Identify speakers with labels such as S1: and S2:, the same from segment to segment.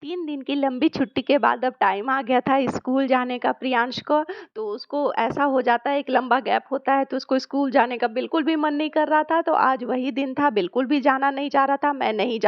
S1: 3 दिन की लंबी छुट्टी के बाद अब टाइम आ गया था स्कूल जाने का प्रियांश को। तो उसको ऐसा हो जाता है, एक लंबा गैप होता है तो उसको स्कूल जाने का बिल्कुल भी मन नहीं कर रहा था। तो आज वही दिन था, बिल्कुल भी जाना नहीं चाह रहा था। मैं नहीं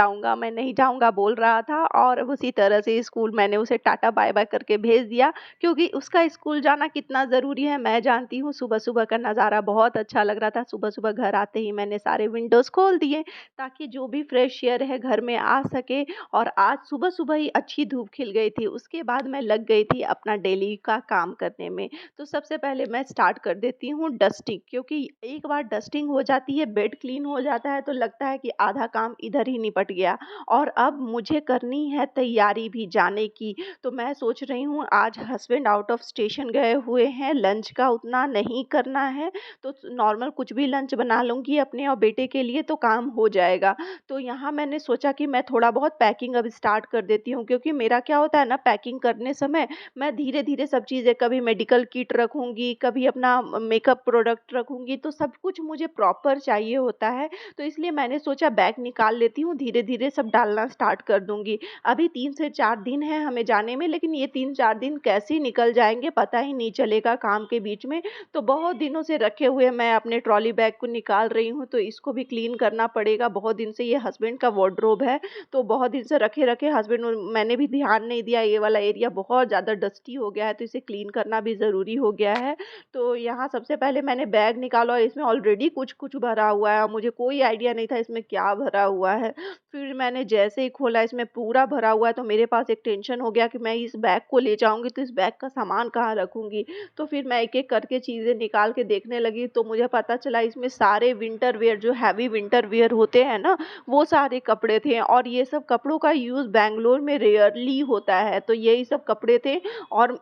S1: जाऊँगा बोल रहा था और उसी तरह से स्कूल मैंने उसे टाटा बाय-बाय करके भेज दिया, क्योंकि उसका स्कूल जाना कितना ज़रूरी है मैं जानती हूँ। सुबह-सुबह का नज़ारा बहुत अच्छा लग रहा था। सुबह-सुबह घर आते ही मैंने सारे विंडोज़ खोल दिए ताकि जो भी फ्रेश एयर है घर में आ सके। और आज सुबह-सुबह ही अच्छी धूप खिल गई थी। उसके बाद मैं लग गई थी अपना डेली का काम करने में। तो सबसे पहले मैं स्टार्ट कर देती हूँ डस्टिंग, क्योंकि एक बार डस्टिंग हो जाती है, बेड क्लीन हो जाता है तो लगता है कि आधा काम इधर ही निपट गया। और अब मुझे करनी है तैयारी भी जाने की। तो मैं सोच रही हूँ आज हस्बैंड आउट ऑफ स्टेशन गए हुए हैं, लंच का उतना नहीं करना है, तो नॉर्मल कुछ भी लंच बना लूँगी अपने और बेटे के लिए तो काम हो जाएगा। तो यहाँ मैंने सोचा कि मैं थोड़ा बहुत पैकिंग अब स्टार्ट कर देती हूँ, क्योंकि मेरा क्या होता है ना, पैकिंग करने समय मैं धीरे-धीरे सब चीज़ें, कभी मेडिकल किट रखूँगी, कभी अपना मेकअप प्रोडक्ट रखूँगी, तो सब कुछ मुझे प्रॉपर चाहिए होता है। तो इसलिए मैंने सोचा बैग निकाल लेती हूँ, धीरे-धीरे सब डालना स्टार्ट कर दूँगी। अभी 3 से 4 दिन है हमें जाने में, लेकिन ये 3-4 दिन कैसे निकल जाएँगे पता ही नहीं चलेगा काम के बीच में। तो बहुत दिनों से रखे हुए मैं अपने ट्रॉली बैग को निकाल रही हूँ, तो इसको भी क्लीन करना पड़ेगा। बहुत दिन से ये हस्बैंड का वार्डरोब है, तो बहुत दिन से रखे-रखे हस्बैंड और मैंने भी ध्यान नहीं दिया, ये वाला एरिया बहुत ज़्यादा डस्टी हो गया है, तो इसे क्लीन करना भी ज़रूरी हो गया है। तो यहाँ सबसे पहले मैंने बैग निकाला और इसमें ऑलरेडी कुछ-कुछ भरा हुआ है, मुझे कोई आइडिया नहीं था इसमें क्या भरा हुआ है। फिर मैंने जैसे ही खोला, इसमें पूरा भरा हुआ है, तो मेरे पास एक टेंशन हो गया कि मैं इस बैग को ले जाऊँगी तो इस बैग का सामान कहाँ रखूँगी? तो फिर मैं एक-एक करके चीज़ें निकाल के देखने लगी, तो मुझे पता चला इसमें सारे विंटर वियर, जो हैवी विंटर वियर होते हैं ना, वो सारे कपड़े थे। और ये सब कपड़ों का यूज़ बैंगलोर में रेयरली होता है, तो यही सब कपड़े थे। और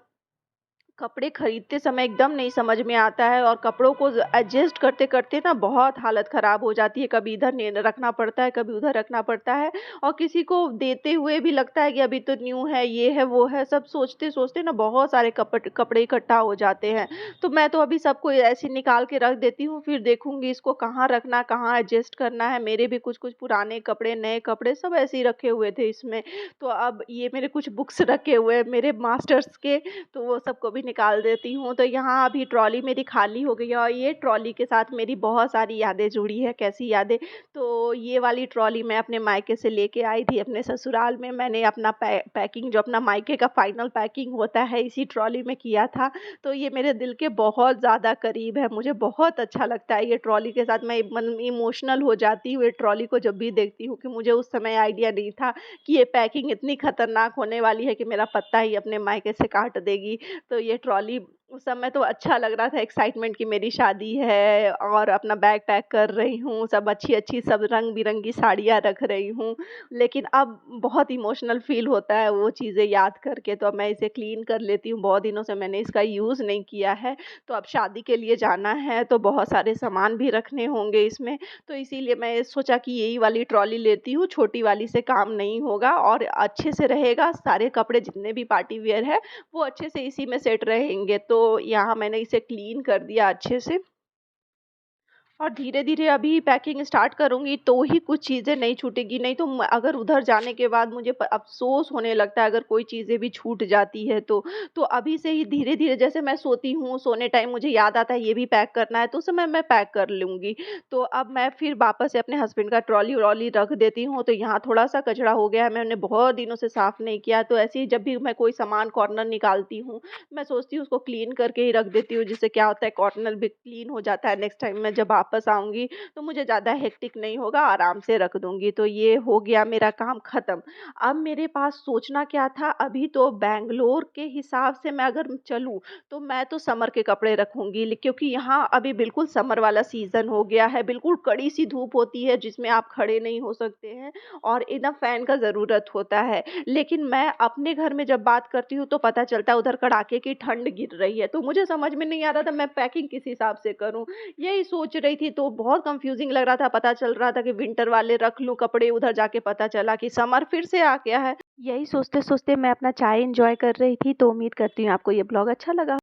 S1: कपड़े खरीदते समय एकदम नहीं समझ में आता है, और कपड़ों को एडजस्ट करते-करते ना बहुत हालत ख़राब हो जाती है। कभी इधर ने रखना पड़ता है, कभी उधर रखना पड़ता है, और किसी को देते हुए भी लगता है कि अभी तो न्यू है, ये है, वो है, सब सोचते-सोचते ना बहुत सारे कपड़े इकट्ठा हो जाते हैं। तो मैं तो अभी सबको ऐसे निकाल के रख देती हूँ, फिर देखूँगी इसको कहाँ रखना, कहाँ एडजस्ट करना है। मेरे भी कुछ-कुछ पुराने कपड़े, नए कपड़े सब ऐसे ही रखे हुए थे इसमें। तो अब ये मेरे कुछ बुक्स रखे हुए हैं मेरे मास्टर्स के, तो वो सबको भी निकाल देती हूँ। तो यहाँ अभी ट्रॉली मेरी खाली हो गई है, और ये ट्रॉली के साथ मेरी बहुत सारी यादें जुड़ी हैं। कैसी यादें? तो ये वाली ट्रॉली मैं अपने मायके से लेके आई थी अपने ससुराल में। मैंने अपना पैकिंग, जो अपना मायके का फाइनल पैकिंग होता है, इसी ट्रॉली में किया था। तो ये मेरे दिल के बहुत ज़्यादा करीब है, मुझे बहुत अच्छा लगता है ये ट्रॉली के साथ। मैं मन इमोशनल हो जाती हूँ ये ट्रॉली को जब भी देखती हूँ, कि मुझे उस समय आइडिया नहीं था कि ये पैकिंग इतनी खतरनाक होने वाली है कि मेरा पत्ता ही अपने मायके से काट देगी। तो ये ट्रॉली उस समय तो अच्छा लग रहा था, एक्साइटमेंट कि मेरी शादी है और अपना बैग पैक कर रही हूँ, सब अच्छी-अच्छी, सब रंग-बिरंगी साड़ियाँ रख रही हूँ। लेकिन अब बहुत इमोशनल फ़ील होता है वो चीज़ें याद करके, तो अब मैं इसे क्लीन कर लेती हूँ। बहुत दिनों से मैंने इसका यूज़ नहीं किया है, तो अब शादी के लिए जाना है, तो बहुत सारे सामान भी रखने होंगे इसमें। तो इसीलिए मैं सोचा कि यही वाली ट्रॉली लेती हूँ, छोटी वाली से काम नहीं होगा और अच्छे से रहेगा। सारे कपड़े जितने भी पार्टी वियर है, वो अच्छे से इसी में सेट रहेंगे। तो यहाँ मैंने इसे क्लीन कर दिया अच्छे से, और धीरे-धीरे अभी पैकिंग स्टार्ट करूँगी तो ही कुछ चीज़ें नहीं छूटेगी, नहीं तो म अगर उधर जाने के बाद मुझे अफ़सोस होने लगता है अगर कोई चीज़ें भी छूट जाती है तो। तो अभी से ही धीरे-धीरे, जैसे मैं सोती हूँ, सोने टाइम मुझे याद आता है ये भी पैक करना है, तो उस समय मैं पैक कर लूँगी। तो अब मैं फिर वापस से अपने हस्बैंड का ट्रॉली-व्रॉली रख देती हूँ, तो यहाँ थोड़ा-सा कचरा हो गया है, मैंने बहुत दिनों से साफ़ नहीं किया, तो ऐसे ही जब भी मैं कोई सामान कॉर्नर निकालती हूँ, मैं सोचती हूँ उसको क्लीन करके ही रख देती हूँ, जिससे क्या होता है कॉर्नर भी क्लीन हो जाता है। नेक्स्ट टाइम मैं जब वापस आऊँगी तो मुझे ज़्यादा हेक्टिक नहीं होगा, आराम से रख दूँगी। तो ये हो गया मेरा काम ख़त्म। अब मेरे पास सोचना क्या था, अभी तो बैंगलोर के हिसाब से मैं अगर चलूँ तो मैं तो समर के कपड़े रखूँगी, क्योंकि यहाँ अभी बिल्कुल समर वाला सीज़न हो गया है, बिल्कुल कड़ी-सी धूप होती है जिसमें आप खड़े नहीं हो सकते हैं, और एकदम फ़ैन का ज़रूरत होता है। लेकिन मैं अपने घर में जब बात करती हूँ तो पता चलता है उधर कड़ाके की ठंड गिर रही है, तो मुझे समझ में नहीं आ रहा था मैं पैकिंग किस हिसाब से करूँ? यही सोच रही थी, तो बहुत कन्फ्यूज़िंग लग रहा था, पता चल रहा था कि विंटर वाले रख लूँ कपड़े, उधर जाके पता चला कि समर फिर से आ गया है। यही सोचते-सोचते मैं अपना चाय एन्जॉय कर रही थी, तो उम्मीद करती हूँ आपको ये ब्लॉग अच्छा लगा।